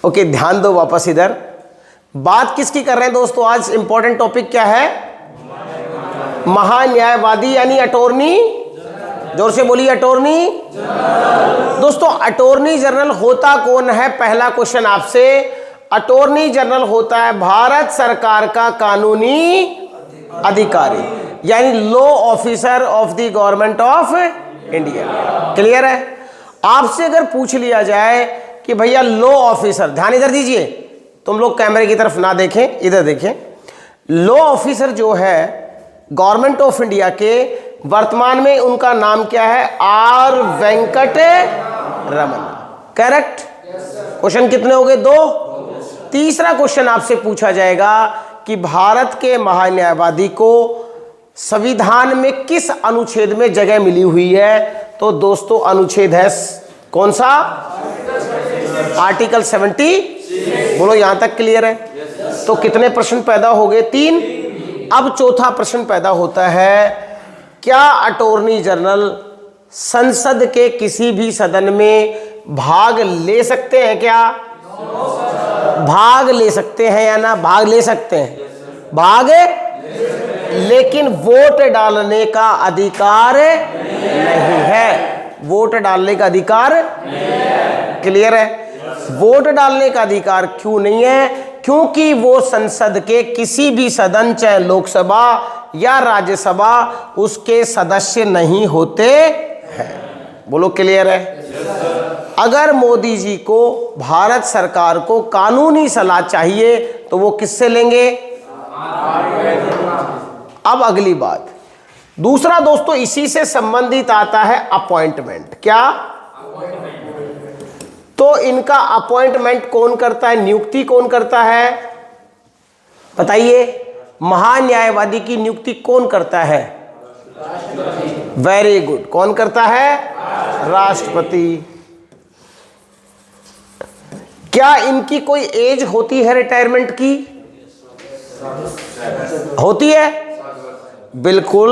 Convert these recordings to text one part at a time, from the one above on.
Okay, ध्यान दो वापस इधर। बात किसकी कर रहे हैं दोस्तों? आज इंपॉर्टेंट टॉपिक क्या है? महान्यायवादी यानी अटॉर्नी। जोर से बोलिए, अटॉर्नी। दोस्तों अटॉर्नी जनरल होता कौन है? पहला क्वेश्चन आपसे। अटॉर्नी जनरल होता है भारत सरकार का कानूनी अधिकारी, यानी law officer of the government of India. Clear है? आपसे अगर पूछ लिया जाए कि भैया लॉ ऑफिसर, ध्यान इधर दीजिए, तुम लोग कैमरे की तरफ ना देखें, इधर देखें। लॉ ऑफिसर जो है गवर्नमेंट ऑफ इंडिया के, वर्तमान में उनका नाम क्या है? R Venkat Raman. Correct? Question कितने हो गए? 2। तीसरा क्वेश्चन आपसे पूछा जाएगा कि भारत के महान्यायवादी को संविधान में किस अनुच्छेद में जगह मिली हुई है? तो दोस्तों अनुच्छेद है कौन सा? आर्टिकल 70। बोलो यहां तक क्लियर है? तो कितने प्रश्न पैदा हो गए? 3। अब चौथा प्रश्न पैदा होता है, क्या अटॉर्नी जनरल संसद के किसी भी सदन में भाग ले सकते हैं? क्या भाग ले सकते हैं या ना? भाग ले सकते हैं, भाग, लेकिन वोट डालने का अधिकार नहीं है। वोट डालने का अधिकार, क्लियर है? वोट डालने का अधिकार क्यों नहीं है? क्योंकि वो संसद के किसी भी सदन, चाहे लोकसभा या राज्यसभा, उसके सदस्य नहीं होते हैं। बोलो क्लियर है? अगर मोदी जी को, भारत सरकार को कानूनी सलाह चाहिए तो वो किससे लेंगे? अब अगली बात, दूसरा दोस्तों इसी से संबंधित आता है अपॉइंटमेंट। क्या? तो इनका अपॉइंटमेंट कौन करता है? नियुक्ति कौन करता है? बताइए, महान्यायवादी की नियुक्ति कौन करता है? वेरी गुड, कौन करता है? राष्ट्रपति। क्या इनकी कोई एज होती है रिटायरमेंट की? होती है? बिल्कुल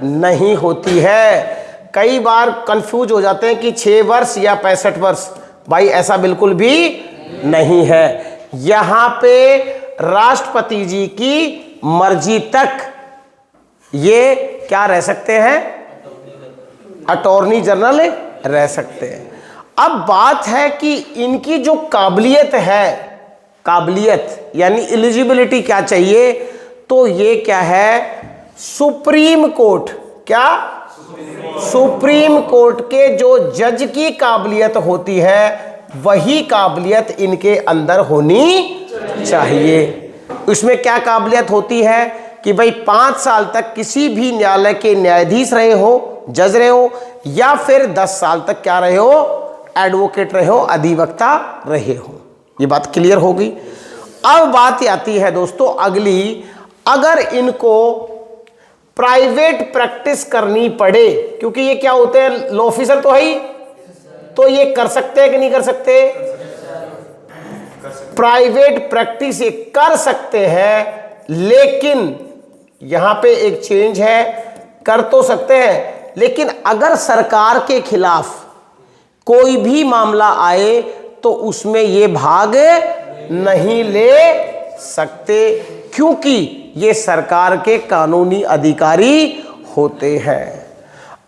नहीं होती है। कई बार कंफ्यूज हो जाते हैं कि 6 वर्ष या 65 वर्ष। भाई ऐसा बिल्कुल भी नहीं है। यहां पे राष्ट्रपति जी की मर्जी तक ये क्या रह सकते हैं? अटॉर्नी जनरल रह सकते हैं। अब बात है कि इनकी जो काबिलियत है, काबिलियत यानी एलिजिबिलिटी क्या चाहिए? तो ये क्या है? Supreme court. क्या? सुप्रीम कोर्ट के जो जज की काबिलियत होती है, वही काबिलियत इनके अंदर होनी चाहिए। इसमें क्या काबिलियत होती है कि भाई 5 साल तक किसी भी न्यायालय के न्यायाधीश रहे हो, जज रहे हो, या फिर 10 साल तक क्या रहे हो? एडवोकेट रहे हो, अधिवक्ता रहे हो। ये बात क्लियर होगी। अब बात आती है दोस्तों अगली, अगर इनको प्राइवेट प्रैक्टिस करनी पड़े, क्योंकि ये क्या होते हैं? लॉ ऑफिसर तो है ही, तो ये कर सकते हैं कि नहीं कर सकते? प्राइवेट प्रैक्टिस ये कर सकते हैं, लेकिन यहां पे एक चेंज है, कर तो सकते हैं, लेकिन अगर सरकार के खिलाफ कोई भी मामला आए तो उसमें ये भाग नहीं ले सकते, क्योंकि ये सरकार के कानूनी अधिकारी होते हैं।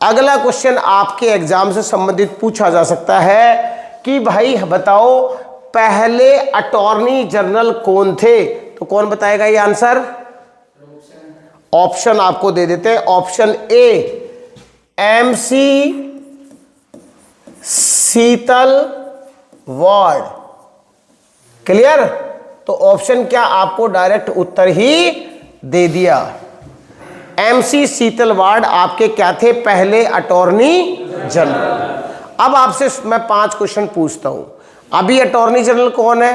अगला क्वेश्चन आपके एग्जाम से संबंधित पूछा जा सकता है कि भाई बताओ पहले अटॉर्नी जनरल कौन थे? तो कौन बताएगा ये आंसर? ऑप्शन आपको दे देते हैं। Option A MC Sheetal ward. Clear? तो ऑप्शन क्या? आपको डायरेक्ट उत्तर ही दे दिया। MC शीतल वार्ड आपके क्या थे? पहले अटॉर्नी जनरल। अब आपसे मैं 5 क्वेश्चन पूछता हूं। अभी अटॉर्नी जनरल कौन है?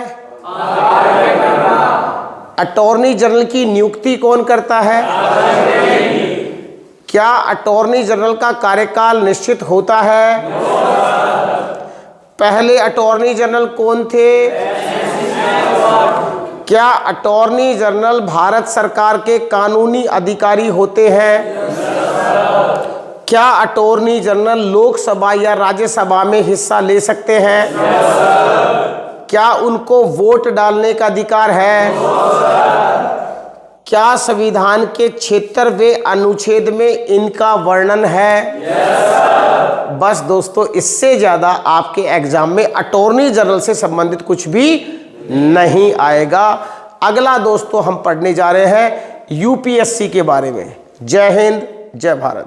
अटॉर्नी जनरल की नियुक्ति कौन करता है? क्या अटॉर्नी जनरल का कार्यकाल निश्चित होता है? पहले अटॉर्नी जनरल कौन थे? क्या अटॉर्नी जनरल भारत सरकार के कानूनी अधिकारी होते हैं? क्या अटॉर्नी जनरल लोकसभा या राज्यसभा में हिस्सा ले सकते हैं? क्या उनको वोट डालने का अधिकार है? क्या संविधान के 76वें अनुच्छेद में इनका वर्णन है? बस दोस्तों, इससे ज्यादा आपके एग्जाम में अटॉर्नी जनरल से संबंधित कुछ भी नहीं आएगा। अगला दोस्तों हम पढ़ने जा रहे हैं यूपीएससी के बारे में। जय हिंद, जय भारत।